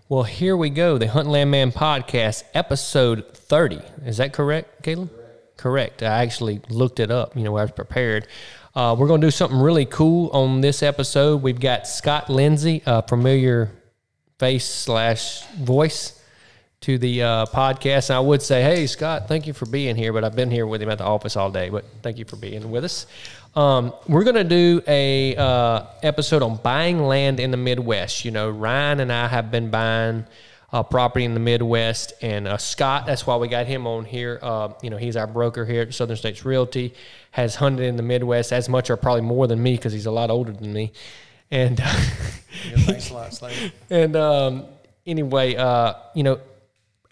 Well, here we go. The Hunt Landman Podcast, episode 30. Is that correct, Caleb? Correct. I actually looked it up, I was prepared. We're going to do something really cool on this episode. We've got Scott Lindsay, a familiar face/voice to the podcast. And I would say, hey, Scott, thank you for being here, but I've been here with him at the office all day, but thank you for being with us. We're going to do a episode on buying land in the Midwest. Ryan and I have been buying property in the Midwest, and Scott, that's why we got him on here. He's our broker here at Southern States Realty, has hunted in the Midwest as much or probably more than me because he's a lot older than me. And thanks a lot, Slade. And anyway,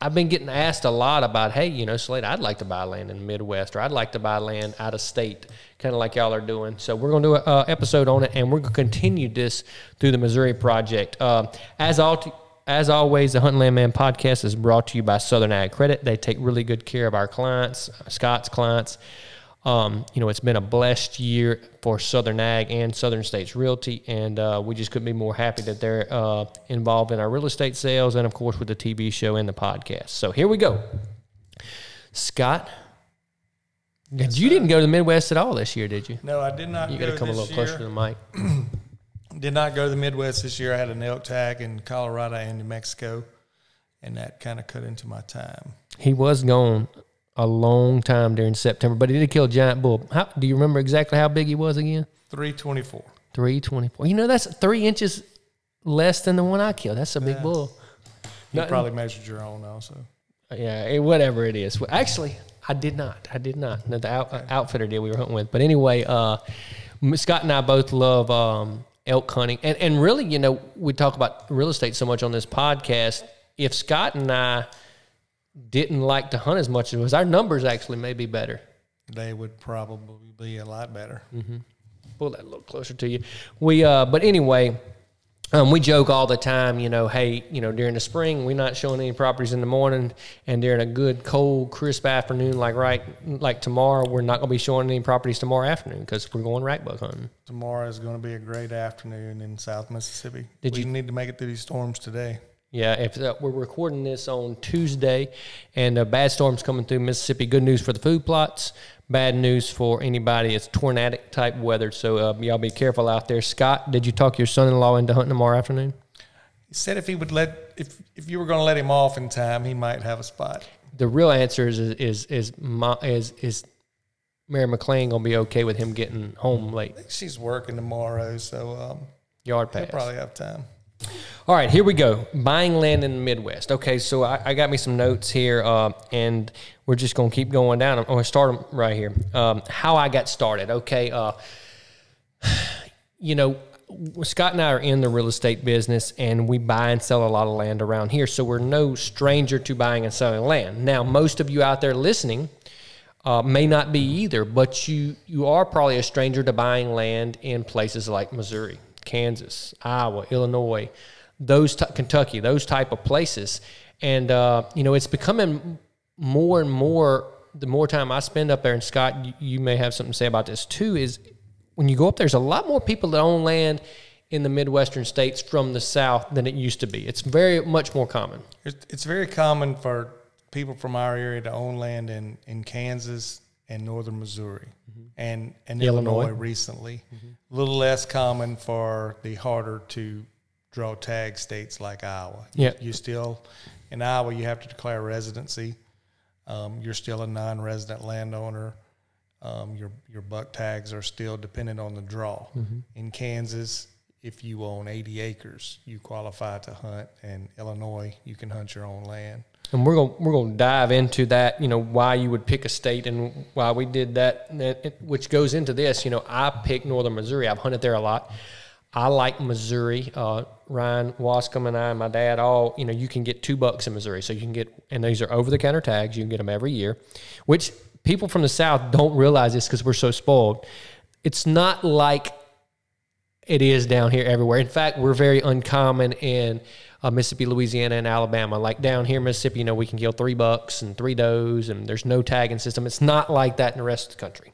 I've been getting asked a lot about, hey, Slade, I'd like to buy land in the Midwest, or I'd like to buy land out of state, kind of like y'all are doing. So we're going to do an episode on it, and we're going to continue this through the Missouri Project. As always, the Hunt Landman Podcast is brought to you by Southern Ag Credit. They take really good care of our clients, Scott's clients. It's been a blessed year for Southern Ag and Southern States Realty, and we just couldn't be more happy that they're involved in our real estate sales and, of course, with the TV show and the podcast. So here we go. Scott, you didn't go to the Midwest at all this year, did you? No, I did not. You got to come a little closer to the mic. Did not go to the Midwest this year. I had an elk tag in Colorado and New Mexico, and that kind of cut into my time. He was gone a long time during September, but he did kill a giant bull. Do you remember exactly how big he was again? 324. 324. That's 3 inches less than the one I killed. That's a big bull. You probably measured your own also. Yeah, whatever it is. Well, actually, I did not. No, the outfitter did we were hunting with. But anyway, Scott and I both love elk hunting. And really, we talk about real estate so much on this podcast. If Scott and I didn't like to hunt as much as us, our numbers actually may be better. They would probably be a lot better. Mm-hmm. Pull that a little closer to you. But anyway, we joke all the time, during the spring, we're not showing any properties in the morning, and during a good, cold, crisp afternoon, like tomorrow, we're not going to be showing any properties tomorrow afternoon because we're going rack buck hunting. Tomorrow is going to be a great afternoon in South Mississippi. We need to make it through these storms today. Yeah, if we're recording this on Tuesday, and bad storms coming through Mississippi. Good news for the food plots, bad news for anybody. It's tornadic type weather, so y'all be careful out there. Scott, did you talk your son-in-law into hunting tomorrow afternoon? He said if he would if you were going to let him off in time, he might have a spot. The real answer is Mary McLean gonna be okay with him getting home late? I think she's working tomorrow, so yard pass. He'll probably have time. All right, here we go. Buying land in the Midwest. Okay, so I got me some notes here, and we're just going to keep going down. I'm going to start them right here. How I got started. Okay, Scott and I are in the real estate business, and we buy and sell a lot of land around here, so we're no stranger to buying and selling land. Now, most of you out there listening may not be either, but you are probably a stranger to buying land in places like Missouri, Kansas, Iowa, Illinois, Kentucky, those type of places. And, it's becoming more and more, the more time I spend up there, and Scott, you may have something to say about this too, is when you go up, there's a lot more people that own land in the Midwestern states from the South than it used to be. It's very much more common. It's very common for people from our area to own land in Kansas and northern Missouri, and Illinois recently. A little less common for the harder to draw tag states like Iowa. Yeah. You still, in Iowa, you have to declare residency. You're still a non-resident landowner. Your buck tags are still dependent on the draw. In Kansas, if you own 80 acres, you qualify to hunt. And Illinois, you can hunt your own land. And we're going to dive into that, why you would pick a state and why we did that, which goes into this. I picked northern Missouri. I've hunted there a lot. I like Missouri. Ryan Wascom and I and my dad all, you can get $2 in Missouri. So you can get, and these are over-the-counter tags. You can get them every year, which people from the South don't realize this because we're so spoiled. It's not like it is down here everywhere. In fact, we're very uncommon in Mississippi, Louisiana, and Alabama. Like down here in Mississippi, we can kill 3 bucks and 3 does, and there's no tagging system. It's not like that in the rest of the country.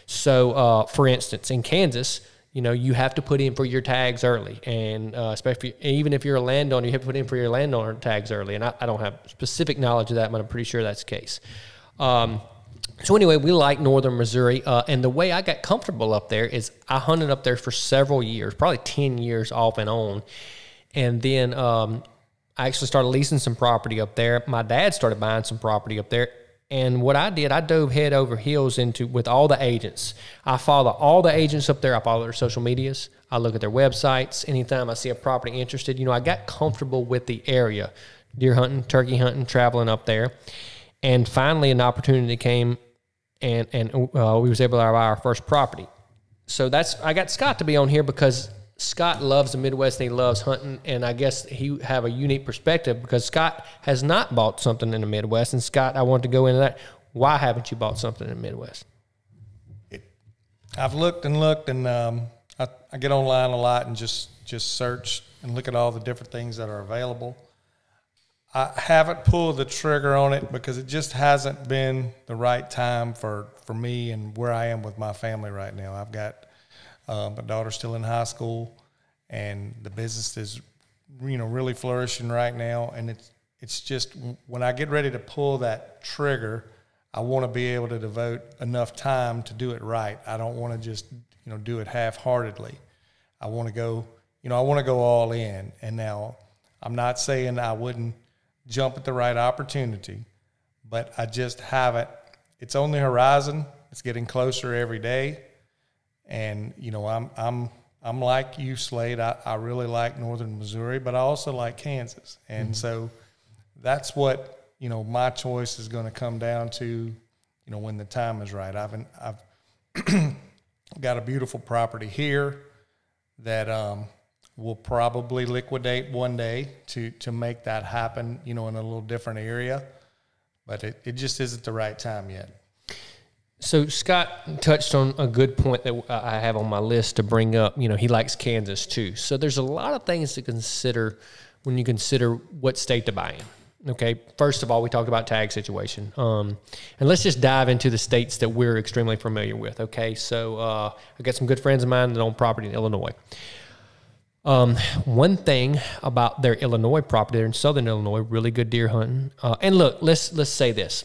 So, for instance, in Kansas, you know, you have to put in for your tags early, and especially even if you're a landowner, you have to put in for your landowner tags early. And I don't have specific knowledge of that, but I'm pretty sure that's the case. So anyway, we like northern Missouri, and the way I got comfortable up there is I hunted up there for several years, probably 10 years off and on, and then I actually started leasing some property up there. My dad started buying some property up there. And what I did, I dove head over heels with all the agents. I follow all the agents up there. I follow their social medias. I look at their websites. Anytime I see a property interested, you know, I got comfortable with the area, deer hunting, turkey hunting, traveling up there. And finally, an opportunity came, and we was able to buy our first property. So I got Scott to be on here because Scott loves the Midwest and he loves hunting, and I guess he have a unique perspective because Scott has not bought something in the Midwest. And Scott, I want to go into that. Why haven't you bought something in the Midwest? I've looked and looked, and I get online a lot and just search and look at all the different things that are available. I haven't pulled the trigger on it because it just hasn't been the right time for me and where I am with my family right now. I've got my daughter's still in high school, and the business is, you know, really flourishing right now. And it's just when I get ready to pull that trigger, I want to be able to devote enough time to do it right. I don't want to just, you know, do it half-heartedly. I want to go, you know, I want to go all in. And now I'm not saying I wouldn't jump at the right opportunity, but I just haven't. It's on the horizon. It's getting closer every day. And, you know, I'm like you, Slade. I really like northern Missouri, but I also like Kansas. And so that's what, you know, my choice is going to come down to, you know, when the time is right. I've got a beautiful property here that we'll probably liquidate one day to make that happen, you know, in a little different area. But it just isn't the right time yet. So Scott touched on a good point that I have on my list to bring up. You know, he likes Kansas too. So there's a lot of things to consider when you consider what state to buy in. Okay, first of all, we talked about tag situation. And let's just dive into the states that we're extremely familiar with. Okay, so I got some good friends of mine that own property in Illinois. One thing about their Illinois property, they're in southern Illinois, really good deer hunting. And look, let's say this.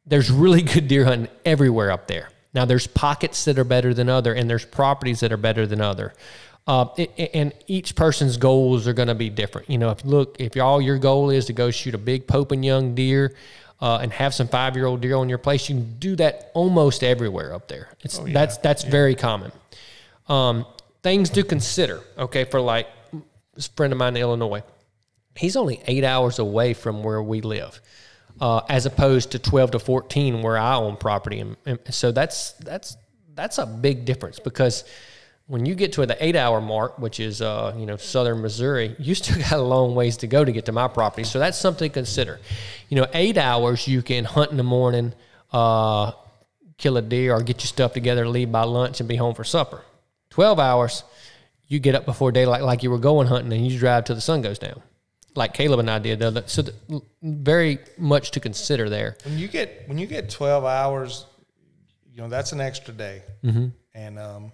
There's really good deer hunting everywhere up there. Now, there's pockets that are better than other, and there's properties that are better than other. And each person's goals are going to be different. You know, if all your goal is to go shoot a big Pope and Young deer and have some 5-year-old deer on your place, you can do that almost everywhere up there. That's very common. Things to consider, okay, for like this friend of mine in Illinois. He's only 8 hours away from where we live. As opposed to 12 to 14 where I own property. And so that's a big difference because when you get to the 8-hour mark, which is, you know, southern Missouri, you still got a long ways to go to get to my property. So that's something to consider. You know, 8 hours, you can hunt in the morning, kill a deer or get your stuff together, leave by lunch and be home for supper. 12 hours, you get up before daylight like you were going hunting and you drive till the sun goes down. Like Caleb and I did. So very much to consider there. When you get 12 hours, you know, that's an extra day. Mm-hmm. And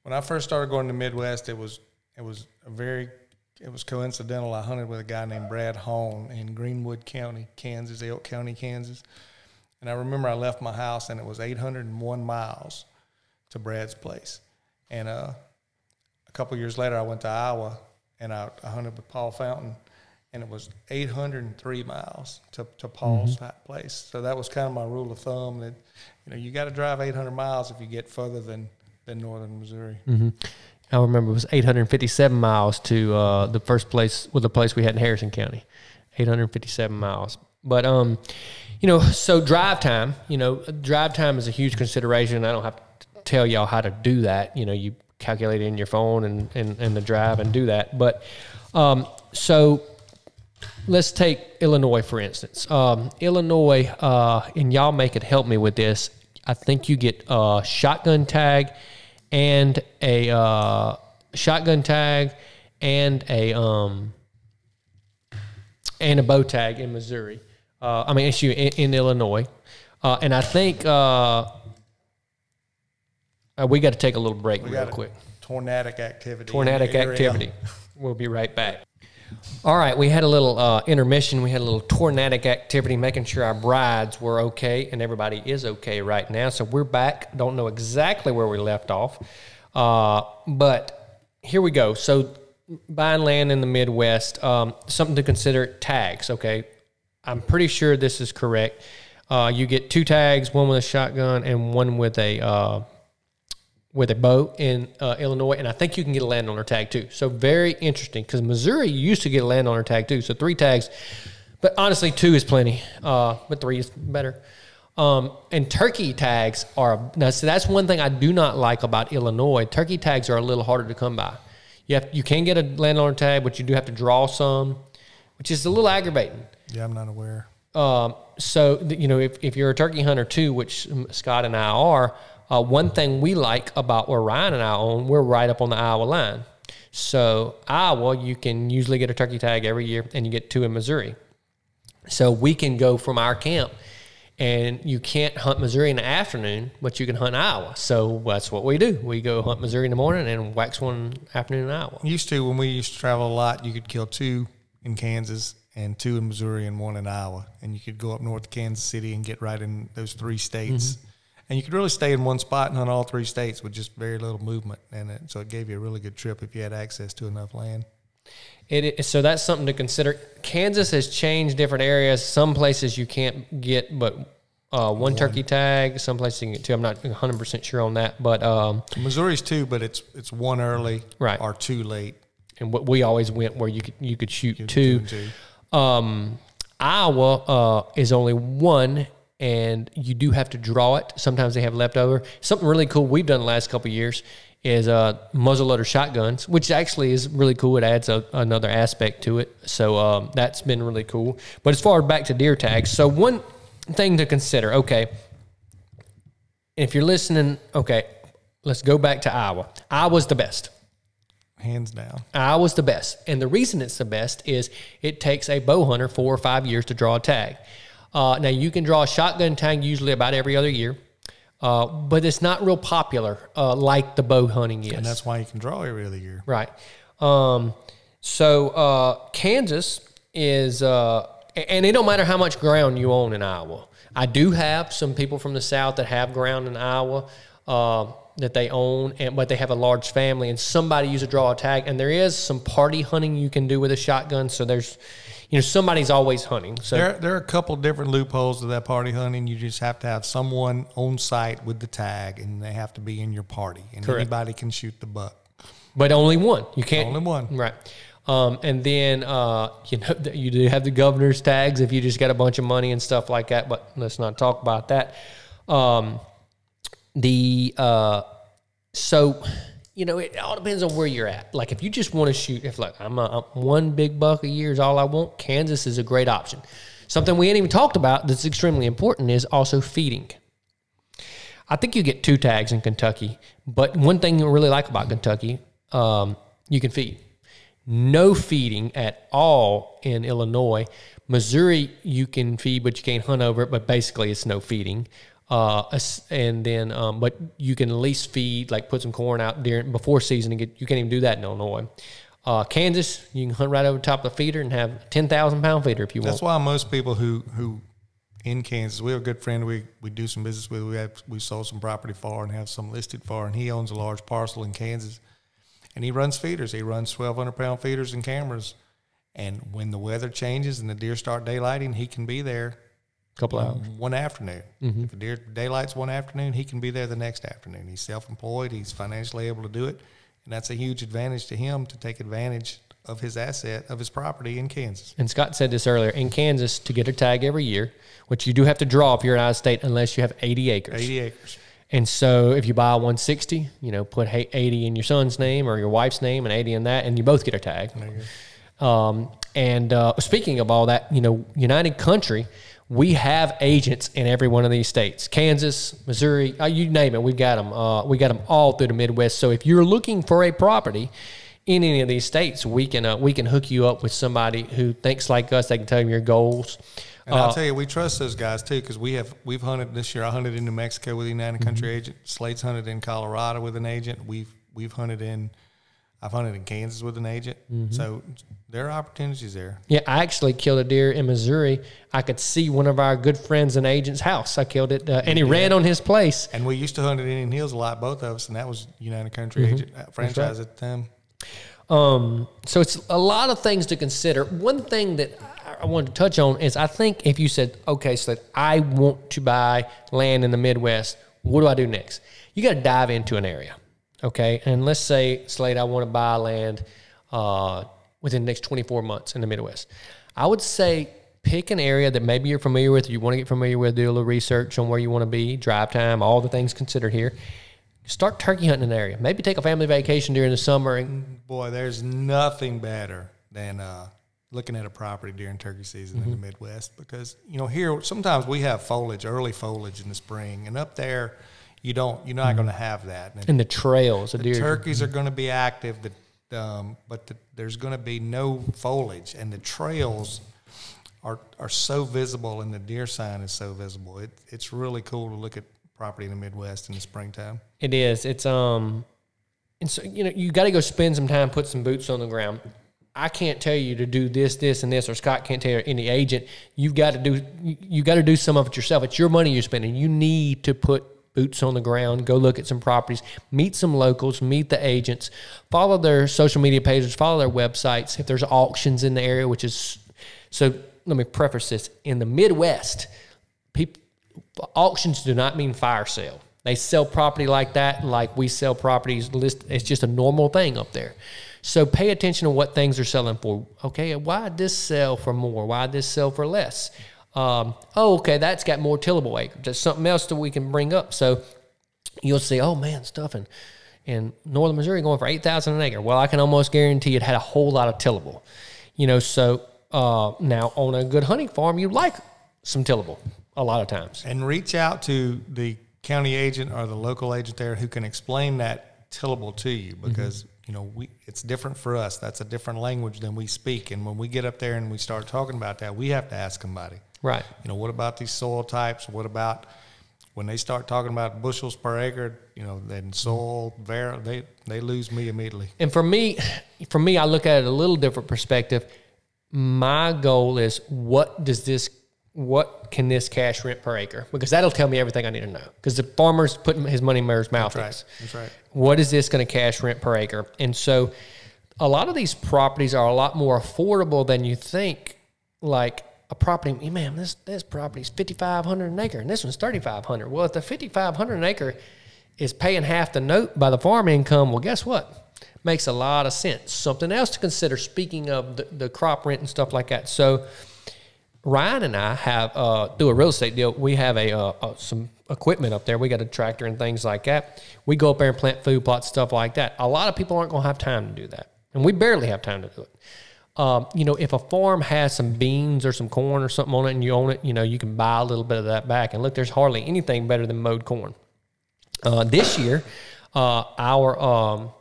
when I first started going to the Midwest, it was coincidental. I hunted with a guy named Brad Hone in Greenwood County, Kansas, Elk County, Kansas. And I remember I left my house and it was 801 miles to Brad's place. And a couple years later, I went to Iowa and I hunted with Paul Fountain. And it was 803 miles to Paul's place. So that was kind of my rule of thumb that, you know, you got to drive 800 miles if you get further than northern Missouri. Mm-hmm. I remember it was 857 miles to the place we had in Harrison County, 857 miles. But, you know, so drive time is a huge consideration. I don't have to tell y'all how to do that. You know, you calculate it in your phone and the drive and do that. But so let's take Illinois, for instance. Illinois, and y'all may could help me with this. I think you get a shotgun tag and a bow tag in Missouri. In Illinois. And I think we got to take a little break real quick. tornadic activity. Tornadic activity. We'll be right back. All right, we had a little intermission. We had a little tornadic activity, making sure our brides were okay, and everybody is okay right now. So we're back. Don't know exactly where we left off, but here we go. So buying land in the Midwest, something to consider, tags, okay? I'm pretty sure this is correct. You get 2 tags, one with a shotgun and one with a bow in Illinois, and I think you can get a landowner tag too. So very interesting, because Missouri used to get a landowner tag too. So 3 tags, but honestly 2 is plenty, but 3 is better. And turkey tags are, now so that's one thing I do not like about Illinois. Turkey tags are a little harder to come by. You can get a landowner tag, but you do have to draw some, which is a little aggravating. Yeah, I'm not aware. So, you know, if you're a turkey hunter too, which Scott and I are, one thing we like about where Ryan and I own, we're right up on the Iowa line. So Iowa, you can usually get a turkey tag every year, and you get 2 in Missouri. So we can go from our camp, and you can't hunt Missouri in the afternoon, but you can hunt Iowa. So that's what we do. We go hunt Missouri in the morning and wax one afternoon in Iowa. When we used to travel a lot, you could kill 2 in Kansas and 2 in Missouri and 1 in Iowa. And you could go up north to Kansas City and get right in those 3 states. Mm-hmm. And you could really stay in one spot and hunt all 3 states with just very little movement. And so it gave you a really good trip if you had access to enough land. So that's something to consider. Kansas has changed different areas. Some places you can't get but one turkey tag. Some places you can get 2. I'm not 100% sure on that. But Missouri's 2, but it's 1 early or 2 late. And what we always went where you could shoot 2. Iowa is only 1, and you do have to draw it. Sometimes they have leftover. Something really cool we've done the last couple of years is muzzleloader shotguns, which actually is really cool. It adds another aspect to it. So that's been really cool. But as far as back to deer tags, so one thing to consider, okay, if you're listening, okay, let's go back to Iowa. Iowa's the best. Hands down. Iowa's the best. And the reason it's the best is it takes a bow hunter 4 or 5 years to draw a tag. Now, you can draw a shotgun tag usually about every other year, but it's not real popular like the bow hunting is. And that's why you can draw every other year. Right. Kansas is, and it don't matter how much ground you own in Iowa. I do have some people from the South that have ground in Iowa that they own, but they have a large family, and somebody used to draw a tag, and there is some party hunting you can do with a shotgun, so there's, somebody's always hunting. So there are a couple different loopholes to that party hunting. You just have to have someone on site with the tag, and they have to be in your party, and correct. Anybody can shoot the buck. But only one. You can't. Only one. Right. And then, you do have the governor's tags if you just got a bunch of money and stuff like that, but let's not talk about that. So, it all depends on where you're at. Like, if you just want to shoot, if like I'm 1 big buck a year is all I want, Kansas is a great option. Something we ain't even talked about that's extremely important is also feeding. I think you get 2 tags in Kentucky, but one thing you really like about Kentucky, you can feed. No feeding at all in Illinois. Missouri, you can feed, but you can't hunt over it, but basically it's no feeding. And then, but you can at least feed, like put some corn out before season and you can't even do that in Illinois. Kansas, you can hunt right over the top of the feeder and have a 10,000-pound feeder if you want. That's why most people who in Kansas, we have a good friend we do some business with. We sold some property for and have some listed for, and he owns a large parcel in Kansas, and he runs feeders. He runs 1,200-pound feeders and cameras, and when the weather changes and the deer start daylighting, he can be there. Couple hours. One afternoon. Mm-hmm. If a deer daylights one afternoon, he can be there the next afternoon. He's self-employed. He's financially able to do it. And that's a huge advantage to him to take advantage of his asset, of his property in Kansas. And Scott said this earlier, in Kansas, to get a tag every year, which you do have to draw if you're out of state unless you have 80 acres. 80 acres. And so if you buy 160, put 80 in your son's name or your wife's name and 80 in that, and you both get a tag. Speaking of all that, United Country, we have agents in every one of these states. Kansas, Missouri, you name it, we got them. We got them all through the Midwest. So if you're looking for a property in any of these states, we can hook you up with somebody who thinks like us. They can tell you your goals. And I'll tell you, we trust those guys too, because we've hunted this year. I hunted in New Mexico with a United Country agent. Slade's hunted in Colorado with an agent. We've We've hunted in. I've hunted in Kansas with an agent, so there are opportunities there. Yeah, I actually killed a deer in Missouri. I could see one of our good friends and agent's house. I killed it, and he ran on his place. And we used to hunt at Indian Hills a lot, both of us, and that was United Country agent franchise at the time. So it's a lot of things to consider. One thing that I wanted to touch on is I think if you said, okay, so I want to buy land in the Midwest, what do I do next? You got to dive into an area. Okay, and let's say, Slade, I want to buy land within the next 24 months in the Midwest. I would say pick an area that maybe you're familiar with, or you want to get familiar with, do a little research on where you want to be, drive time, all the things considered here. Start turkey hunting in an area. Maybe take a family vacation during the summer. Boy, there's nothing better than looking at a property during turkey season in the Midwest, because, here sometimes we have early foliage in the spring, and up there, you're not going to have that. And the trails, the turkeys are going to be active, but there's going to be no foliage, and the trails are so visible, and the deer sign is so visible. It's really cool to look at property in the Midwest in the springtime. It is. It's and so you got to go spend some time, put some boots on the ground. I can't tell you to do this, and this, or Scott can't tell you, any agent. You got to do some of it yourself. It's your money you're spending. You need to put boots on the ground, go look at some properties, meet some locals, meet the agents, follow their social media pages, follow their websites. If there's auctions in the area, which is, so let me preface this. In the Midwest, auctions do not mean fire sale. They sell property like that, like we sell properties. It's just a normal thing up there. So pay attention to what things are selling for. Okay, why did this sell for more? Why did this sell for less? Okay, that's got more tillable acres. There's something else that we can bring up. So you'll see, oh man, stuff in northern Missouri going for $8,000 an acre. Well, I can almost guarantee it had a whole lot of tillable. So now on a good hunting farm, you like some tillable a lot of times. And reach out to the county agent or the local agent there who can explain that tillable to you, because it's different for us. That's a different language than we speak. And when we get up there and we start talking about that, we have to ask somebody. Right. What about these soil types? What about when they start talking about bushels per acre, then soil, they lose me immediately. And for me, I look at it a little different perspective. My goal is what can this cash rent per acre? Because that'll tell me everything I need to know. Because the farmer's putting his money where his mouth is. That's right. What is this going to cash rent per acre? And so a lot of these properties are a lot more affordable than you think. Like a property, man, this property is $5,500 an acre, and this one's $3,500. Well, if the $5,500 an acre is paying half the note by the farm income, well, guess what? Makes a lot of sense. Something else to consider, speaking of the crop rent and stuff like that. So Ryan and I have, through a real estate deal, we have some equipment up there. We got a tractor and things like that. We go up there and plant food plots, stuff like that. A lot of people aren't going to have time to do that, and we barely have time to do it. If a farm has some beans or some corn or something on it and you own it, you can buy a little bit of that back. And look, there's hardly anything better than mowed corn. This year, our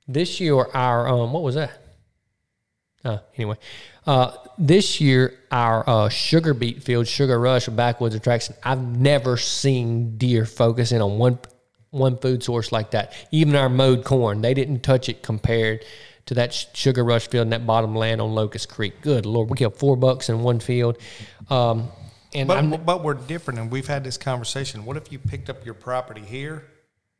what was that? Anyway, this year, our sugar beet field, Sugar Rush, Backwoods Attraction, I've never seen deer focus in on one food source like that. Even our mowed corn, they didn't touch it compared to that Sugar Rush field and that bottom land on Locust Creek. Good Lord, we killed 4 bucks in one field. But we're different, and we've had this conversation. What if you picked up your property here,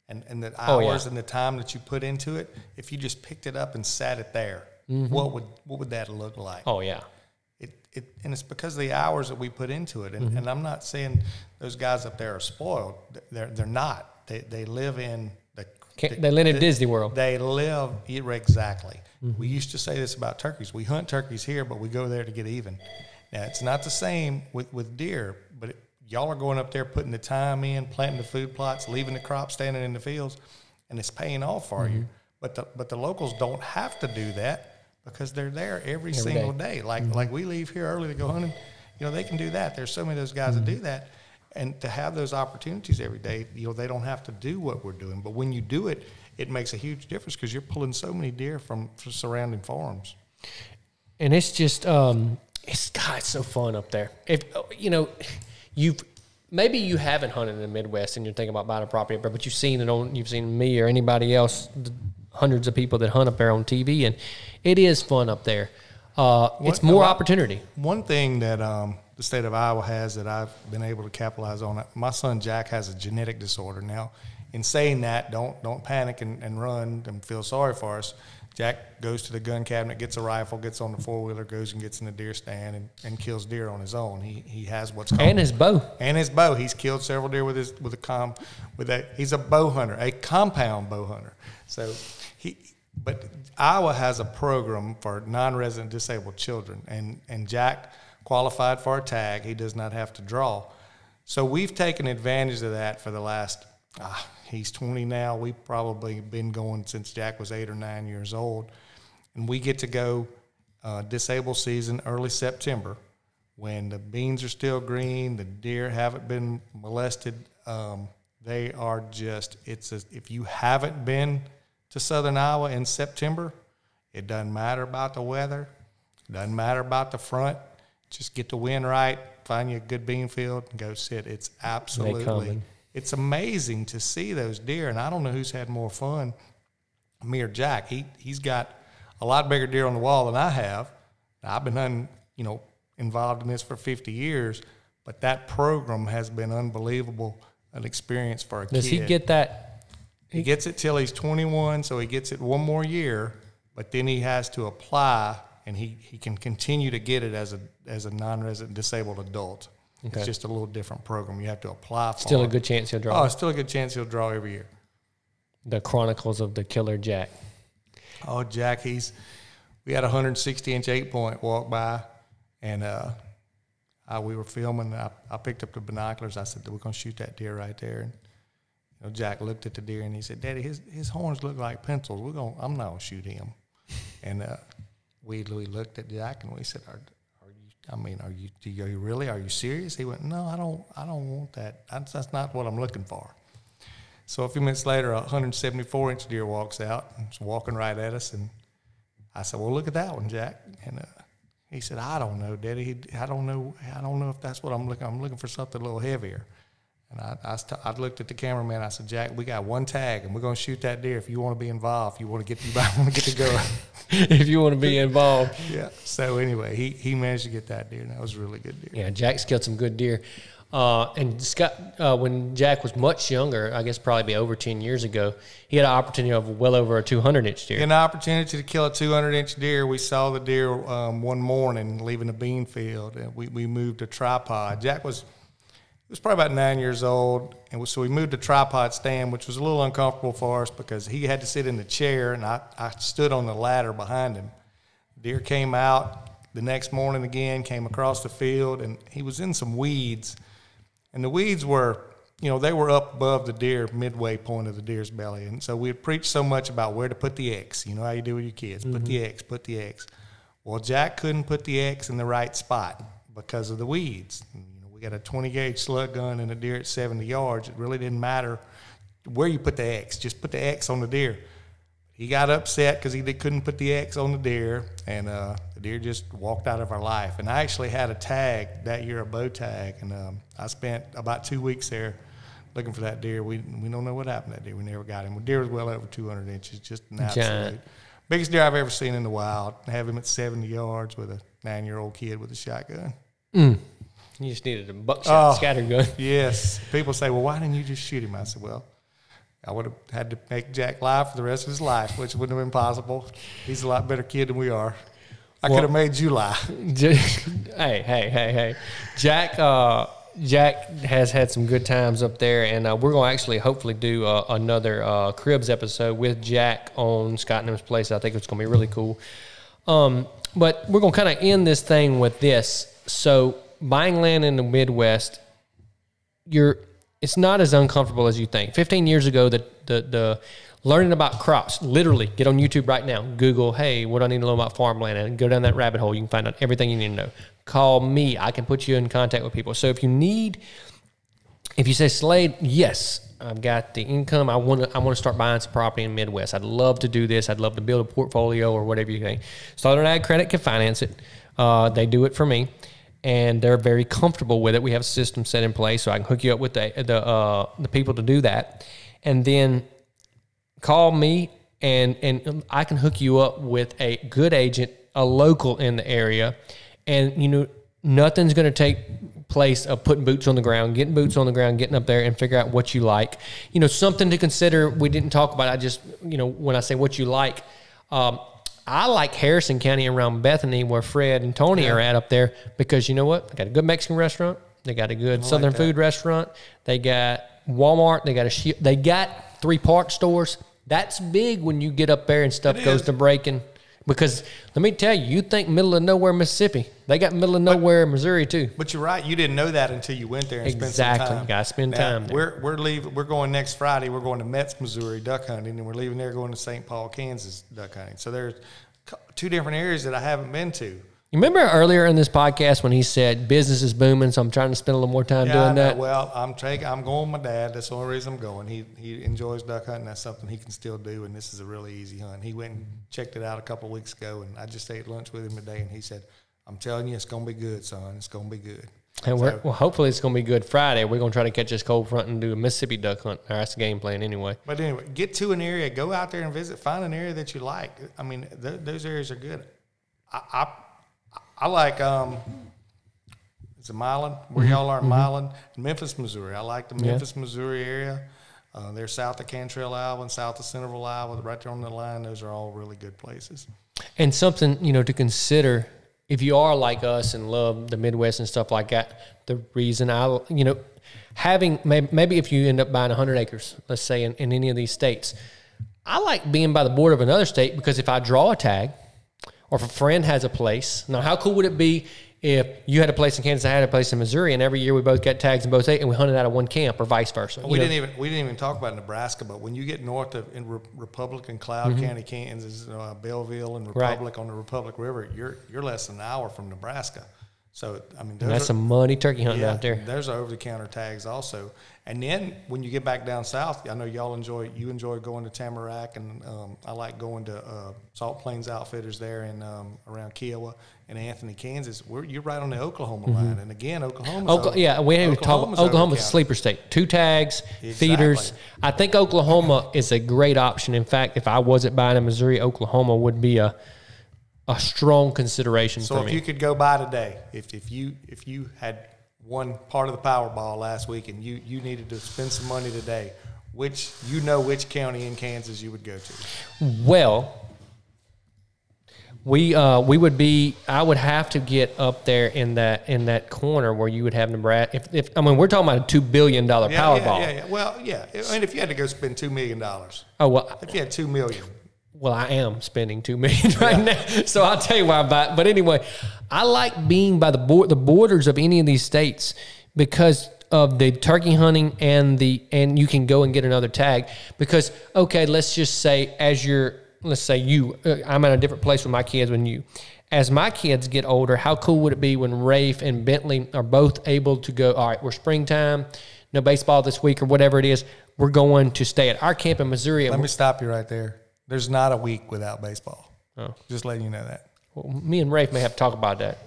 and the hours and the time that you put into it, if you just picked it up and sat it there, what would that look like? Oh yeah. And it's because of the hours that we put into it. And I'm not saying those guys up there are spoiled. They're not. They live in they live in Disney World. They live exactly. We used to say this about turkeys. We hunt turkeys here, but we go there to get even. Now, it's not the same with deer, but y'all are going up there, putting the time in, planting the food plots, leaving the crop standing in the fields, and it's paying off for you. But the locals don't have to do that because they're there every single day. Like we leave here early to go hunting, they can do that. There's so many of those guys that do that. And to have those opportunities every day, they don't have to do what we're doing. But when you do it, it makes a huge difference because you're pulling so many deer from surrounding farms. And it's just, it's so fun up there. If maybe you haven't hunted in the Midwest and you're thinking about buying a property up there, but you've seen me or anybody else hundreds of people that hunt up there on TV, and it is fun up there. It's more opportunity. One thing that the state of Iowa has that I've been able to capitalize on, my son Jack has a genetic disorder. Now, in saying that, don't panic and run and feel sorry for us. Jack goes to the gun cabinet, gets a rifle, gets on the four-wheeler, goes and gets in the deer stand and kills deer on his own. He has what's called and his bow. And his bow. He's killed several deer with he's a bow hunter, a compound bow hunter. So but Iowa has a program for non-resident disabled children, and Jack qualified for a tag. He does not have to draw. So we've taken advantage of that for the last he's 20 now. We've probably been going since Jack was 8 or 9 years old. And we get to go disabled season early September when the beans are still green, the deer haven't been molested. They are just, if you haven't been to southern Iowa in September, it doesn't matter about the weather. It doesn't matter about the front. Just get the wind right, find you a good bean field, and go sit. It's absolutely... It's amazing to see those deer, and I don't know who's had more fun, me or Jack. He's got a lot bigger deer on the wall than I have. I've been hunting, involved in this for 50 years, but that program has been unbelievable, an experience for a kid. Does he get that? He gets it till he's 21, so he gets it one more year, but then he has to apply, and he can continue to get it as a non-resident disabled adult. Okay. It's just a little different program. You have to apply for. Still a good chance he'll draw. Oh, still a good chance he'll draw every year. The Chronicles of the Killer Jack. Oh, Jack, we had a 160-inch 8-point walk by, and we were filming. I picked up the binoculars. I said, we're going to shoot that deer right there. And Jack looked at the deer, and he said, Daddy, his horns look like pencils. I'm not going to shoot him. And we looked at Jack, and we said, are you serious? He went, no, I don't want that. That's not what I'm looking for. So a few minutes later, a 174-inch deer walks out and is walking right at us. And I said, well, look at that one, Jack. And he said, I don't know, Daddy. I don't know if that's what I'm looking. I'm looking for something a little heavier. And I looked at the cameraman. I said, Jack, we got one tag, and we're going to shoot that deer. If you want to be involved, if you want to get to go. If you want to be involved. Yeah. So anyway, he managed to get that deer, and that was a really good deer. Yeah, Jack's killed some good deer. And Scott, when Jack was much younger, I guess probably be over 10 years ago, he had an opportunity of well over a 200-inch deer. An opportunity to kill a 200-inch deer. We saw the deer one morning leaving the bean field, and we moved a tripod. Jack was probably about 9 years old, and so we moved a tripod stand, which was a little uncomfortable for us because he had to sit in the chair, and I stood on the ladder behind him. Deer came out the next morning again, came across the field, and he was in some weeds. And the weeds were, they were up above the deer, midway point of the deer's belly. And so we had preached so much about where to put the X. You know how you do with your kids. Put the X, put the X. Well, Jack couldn't put the X in the right spot because of the weeds. We got a 20-gauge slug gun and a deer at 70 yards. It really didn't matter where you put the X. Just put the X on the deer. He got upset because he couldn't put the X on the deer, and the deer just walked out of our life. And I actually had a tag that year, a bow tag, and I spent about 2 weeks there looking for that deer. We don't know what happened to that deer. We never got him. The deer was well over 200 inches, just an absolute biggest deer I've ever seen in the wild. I have him at 70 yards with a 9-year-old kid with a shotgun. You just needed a buckshot scatter gun. Yes. People say, well, why didn't you just shoot him? I said, well, I would have had to make Jack live for the rest of his life, which wouldn't have been possible. He's a lot better kid than we are. I could have made you lie. Hey. Jack has had some good times up there, and we're going to actually hopefully do another Cribs episode with Jack on Scott Nim's Place. I think it's going to be really cool. But we're going to kind of end this thing with this. So buying land in the Midwest, it's not as uncomfortable as you think. 15 years ago, the learning about crops, literally, get on YouTube right now. Google, hey, what do I need to know about farmland? And go down that rabbit hole. You can find out everything you need to know. Call me. I can put you in contact with people. So if you say, Slade, yes, I've got the income. I want to start buying some property in the Midwest. I'd love to do this. I'd love to build a portfolio or whatever you think. Southern Ag Credit can finance it. They do it for me. And they're very comfortable with it. We have a system set in place, so I can hook you up with the people to do that. And then call me and I can hook you up with a good agent, a local in the area, and nothing's going to take place of putting boots on the ground, getting up there and figure out what you like. Something to consider. We didn't talk about. I just when I say what you like. I like Harrison County around Bethany where Fred and Tony are at up there because you know what? They got a good Mexican restaurant. They got a good Southern food restaurant. They got Walmart. They got 3 parts stores. That's big when you get up there and stuff goes to breaking. Because let me tell you, you think middle of nowhere Mississippi. They got middle of nowhere Missouri too. But you're right. You didn't know that until you went there and spent some time. Exactly. You got to spend time there. We're leaving. We're going next Friday. We're going to Metz, Missouri duck hunting, and we're leaving there going to St. Paul, Kansas duck hunting. So there's 2 different areas that I haven't been to. You remember earlier in this podcast when he said business is booming, so I'm trying to spend a little more time doing that? Well, I'm going with my dad. That's the only reason I'm going. He enjoys duck hunting. That's something he can still do, and this is a really easy hunt. He went and checked it out a couple of weeks ago, and I just ate lunch with him today, and he said, I'm telling you, it's going to be good, son. It's going to be good. And hopefully it's going to be good Friday. We're going to try to catch this cold front and do a Mississippi duck hunt. That's the game plan anyway. But anyway, get to an area. Go out there and visit. Find an area that you like. I mean, those areas are good. I like it's a Milan, where y'all are in Milan, Memphis, Missouri. I like the Memphis, Missouri area. They're south of Cantrell, Iowa, and south of Centerville, Iowa, right there on the line. Those are all really good places. And something, to consider, if you are like us and love the Midwest and stuff like that, the reason having, maybe if you end up buying 100 acres, let's say in any of these states, I like being by the border of another state because if I draw a tag, or if a friend has a place. Now, how cool would it be if you had a place in Kansas, I had a place in Missouri, and every year we both got tags in both states, and we hunted out of one camp, or vice versa? We didn't even talk about Nebraska, but when you get north of Republic and Cloud County, Kansas, Belleville and Republic on the Republic River, you're less than an hour from Nebraska. So I mean, that's some money turkey hunting out there. There's over-the-counter tags also. And then when you get back down south, I know you enjoy going to Tamarack, and I like going to Salt Plains Outfitters there in around Kiowa and Anthony, Kansas. You're right on the Oklahoma line, and again, Oklahoma's we ain't even talking. Oklahoma's a sleeper state. 2 tags, feeders. I think Oklahoma is a great option. In fact, if I wasn't buying in Missouri, Oklahoma would be a strong consideration for me. So if you could go by today, if you had won part of the Powerball last week and you needed to spend some money today, which county in Kansas you would go to? Well, we would be. I would have to get up there in that corner where you would have Nebraska. If we're talking about a $2 billion Powerball. Yeah. Well, yeah. I mean, if you had to go spend $2 million. Oh well. If you had $2 million. Well, I am spending $2 million right now, so I'll tell you why I buy it. But anyway, I like being by the borders of any of these states because of the turkey hunting and you can go and get another tag. Because let's just say I'm at a different place with my kids than you. As my kids get older, how cool would it be when Rafe and Bentley are both able to go? All right, we're springtime, no baseball this week or whatever it is. We're going to stay at our camp in Missouri. Let me stop you right there. There's not a week without baseball. Oh. Just letting you know that. Well, me and Rafe may have to talk about that.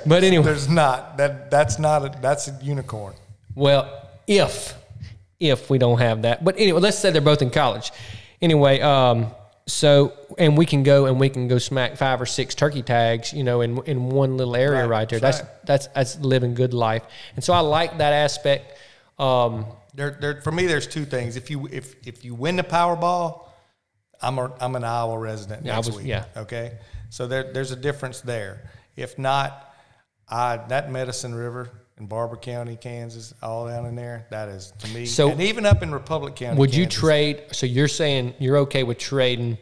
But anyway. There's not. That's a unicorn. Well, if we don't have that. But anyway, let's say they're both in college. Anyway, and we can go smack 5 or 6 turkey tags, in one little area right there. That's living good life. And so I like that aspect. For me, there's 2 things. If you win the Powerball, I'm an Iowa resident next week. Yeah. Okay. So there's a difference there. If not, that Medicine River in Barber County, Kansas, all down in there, that is to me. So, and even up in Republic County. Would you trade? So you're saying you're okay with trading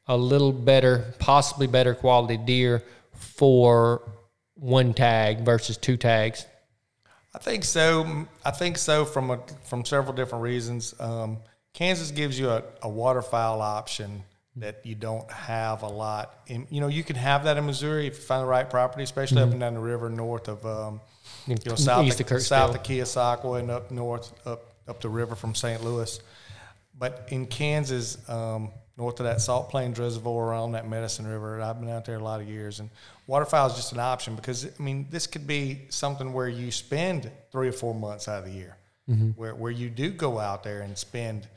a little better, possibly better quality deer for 1 tag versus 2 tags? I think so. From several different reasons. Kansas gives you a waterfowl option that you don't have a lot. And, you can have that in Missouri if you find the right property, especially up and down the river north of, south of Keosauqua and up north, up the river from St. Louis. But in Kansas, north of that Salt Plains Reservoir around that Medicine River, I've been out there a lot of years, and waterfowl is just an option because, this could be something where you spend 3 or 4 months out of the year, where you do go out there and spend,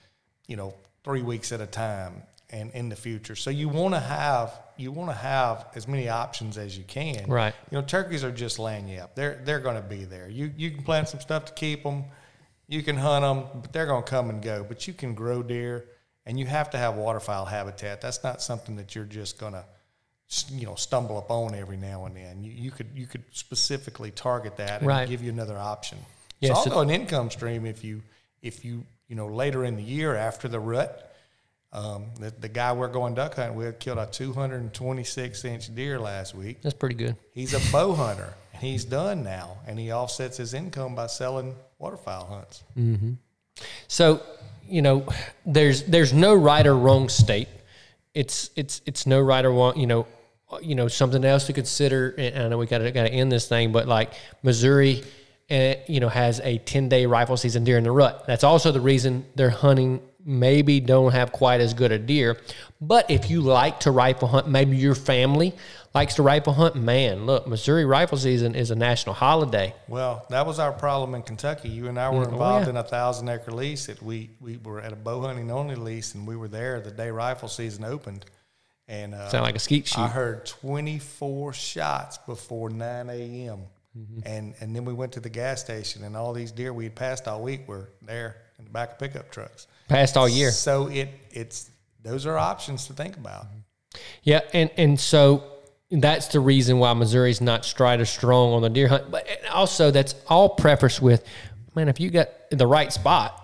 3 3 weeks at a time and in the future. So you want to have as many options as you can. Right. Turkeys are just laying you up. They're going to be there. You can plant some stuff to keep them. You can hunt them, but they're going to come and go. But you can grow deer, and you have to have waterfowl habitat. That's not something that you're just going to stumble upon every now and then. You could specifically target that and give you another option. It's also an income stream if you later in the year after the rut. The guy we're going duck hunting with killed a 226-inch deer last week. That's pretty good. He's a bow hunter, and he's done now, and he offsets his income by selling waterfowl hunts. Mm-hmm. So, there's no right or wrong state. It's no right or wrong. Something else to consider. And I know we got to end this thing, but like Missouri, has a 10-day rifle season during the rut. That's also the reason they're hunting maybe don't have quite as good a deer. But if you like to rifle hunt, maybe your family likes to rifle hunt, man, look, Missouri rifle season is a national holiday. Well, that was our problem in Kentucky. You and I were involved in a 1,000-acre lease. That we were at a bow hunting only lease, and we were there the day rifle season opened. And sound like a skeet shoot. I heard 24 shots before 9 a.m. And then we went to the gas station, and all these deer we had passed all week were there in the back of pickup trucks. Passed all year. So it's those are options to think about. Yeah, and so that's the reason why Missouri's not straight or strong on the deer hunt. But also that's all prefaced with, man, if you got the right spot,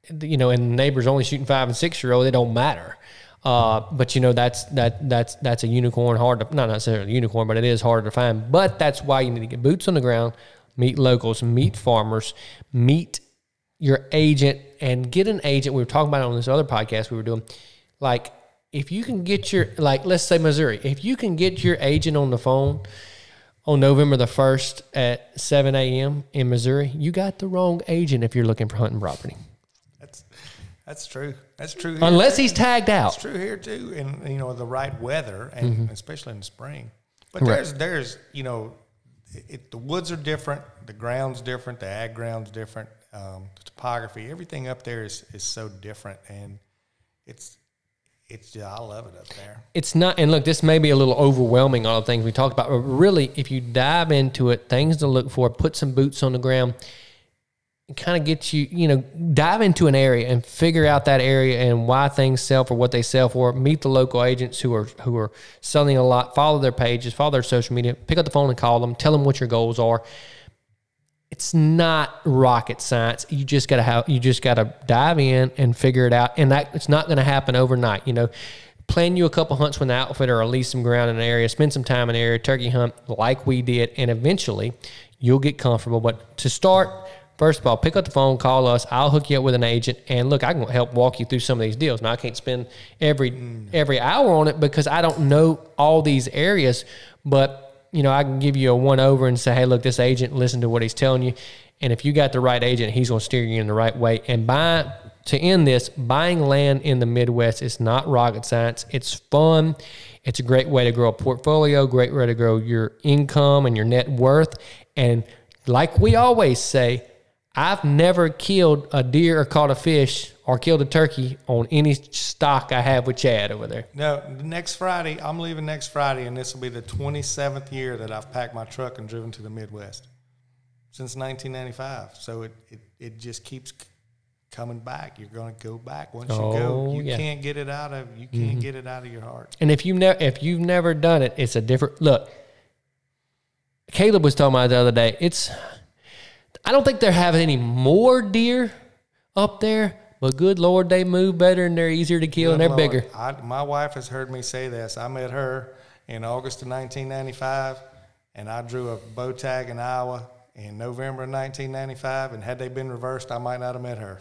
and the neighbor's only shooting 5- and 6-year-old, it don't matter. But that's a unicorn, not necessarily a unicorn, but it is hard to find. But that's why you need to get boots on the ground, meet locals, meet farmers, meet your agent, and get an agent. We were talking about it on this other podcast we were doing. Like, if you can get let's say Missouri, if you can get your agent on the phone on November the 1st at 7 a.m. in Missouri, you got the wrong agent if you're looking for hunting property. That's true. That's true. Here Unless he's tagged out. It's true here too, and the right weather, and especially in the spring. But there's the woods are different, the ground's different, the ag ground's different, the topography, everything up there is so different, and I love it up there. It's not, and look, this may be a little overwhelming, all the things we talked about, but really, if you dive into it, things to look for, put some boots on the ground, kind of get you, dive into an area and figure out that area and why things sell for what they sell for. Meet the local agents who are selling a lot. Follow their pages, follow their social media. Pick up the phone and call them. Tell them what your goals are. It's not rocket science. You just gotta dive in and figure it out. And that it's not going to happen overnight. Plan you a couple hunts with an outfitter or lease some ground in an area. Spend some time in an area. Turkey hunt like we did, and eventually you'll get comfortable. But to start, first of all, pick up the phone, call us. I'll hook you up with an agent. And look, I can help walk you through some of these deals. Now, I can't spend every hour on it because I don't know all these areas. But, I can give you a one-over and say, hey, look, this agent, listen to what he's telling you. And if you got the right agent, he's going to steer you in the right way. And to end this, buying land in the Midwest is not rocket science. It's fun. It's a great way to grow a portfolio, great way to grow your income and your net worth. And like we always say, I've never killed a deer or caught a fish or killed a turkey on any stock I have with Chad over there. No, next Friday, I'm leaving next Friday, and this will be the 27th year that I've packed my truck and driven to the Midwest since 1995. So it just keeps coming back. You're going to go back once you go. You can't get it out of get it out of your heart. And if you've never done it, it's a different look. Caleb was talking about the other day. I don't think they're having any more deer up there, but good Lord, they move better and they're easier to kill and they're bigger. My wife has heard me say this. I met her in August of 1995, and I drew a bow tag in Iowa in November of 1995, and had they been reversed, I might not have met her.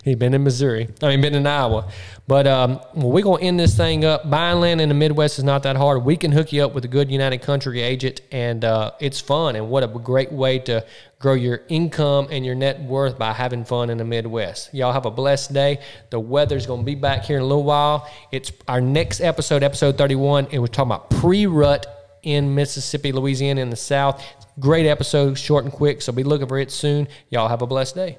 He'd been in Missouri. Been in Iowa. But we're going to end this thing up. Buying land in the Midwest is not that hard. We can hook you up with a good United Country agent, and it's fun. And what a great way to grow your income and your net worth by having fun in the Midwest. Y'all have a blessed day. The weather's going to be back here in a little while. It's our next episode, episode 31, and we're talking about pre-rut in Mississippi, Louisiana, in the South. Great episode, short and quick, so be looking for it soon. Y'all have a blessed day.